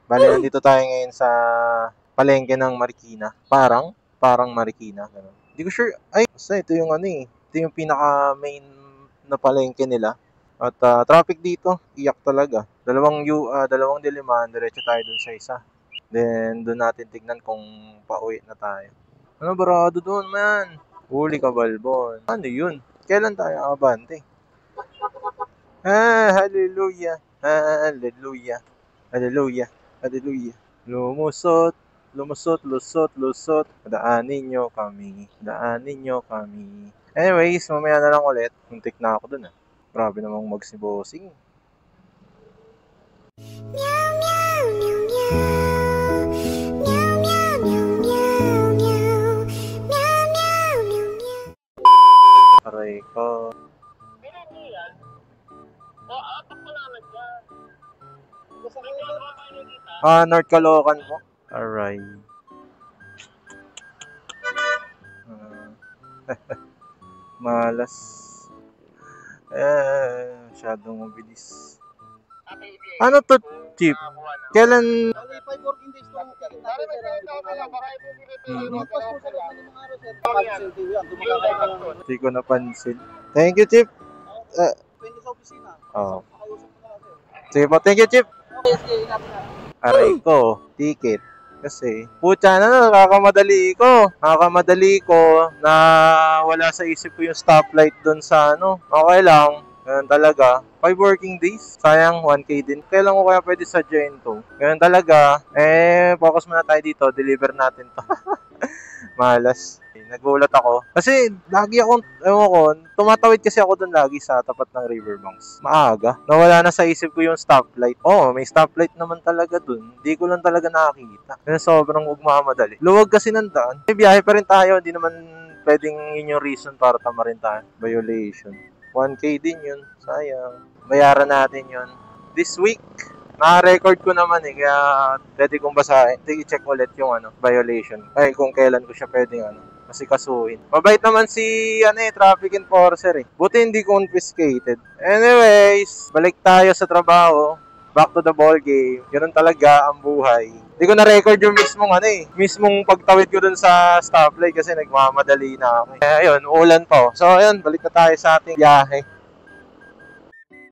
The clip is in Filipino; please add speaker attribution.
Speaker 1: Bale, nandito tayo ngayon sa palengke ng Marikina. Parang Marikina. Ganun. Hindi ko sure. Ay, basta ito yung ano eh. Ito yung pinaka-main na palengke nila. At traffic dito, iyak talaga. Dalawang diliman, diretso tayo dun sa isa. Then, dun natin tignan kung pauwi na tayo. Ano, barado dun, man? Huli ka, Balbon. Ano yun? Kailan tayo abante? Hallelujah. Hallelujah. Hallelujah. Hallelujah. Lumusot, lusot. Daanin nyo kami. Anyways, mamaya na lang ulit. Muntik na ako dun ah. Grabe namang magsibosing. Aray ko. North Caloocan mo? Alright. Malas. Masyadong mabilis. Ano to, Chief? Kailan?
Speaker 2: 5 working days lang.
Speaker 1: Hindi ko napansin. Thank you, Chief.
Speaker 2: Pwede sa opisina.
Speaker 1: Oh. Sige po, thank you, Chief. Aray ko, ticket. Kasi, putya na, nakakamadali ko na wala sa isip ko yung stoplight doon sa ano. Okay lang, ganun talaga. 5 working days, sayang 1K din. Kailan ko kaya pwede sadyain to? Ganun talaga, focus muna tayo dito, deliver natin to. Malas. Nagulat ako. Kasi lagi akong, tumatawid kasi ako doon lagi sa tapat ng Riverbanks. Maaga. Nawala na sa isip ko yung stoplight. May stoplight naman talaga doon. Hindi ko lang talaga nakakita. Kasi sobrang ugmamadali. Luwag kasi ng daan. May biyahe pa rin tayo. Hindi naman pwedeng yun yung reason para tama rin tayo. Violation. 1K din yun. Sayang. Bayaran natin yun. This week, naka-record ko naman kaya pwede kong basahin. I-check ulit yung violation. Kung kailan ko siya pwedeng kasi kasuhin. Mabait naman si traffic enforcer Buti hindi confiscated. Anyways, balik tayo sa trabaho. Back to the ball game. Ganun talaga ang buhay. Hindi ko na-record yung mismong pagtawid ko dun sa stoplight kasi nagmamadali na ako. Ayun, ulan pa. So ayun, balik na tayo sa ating biyahe.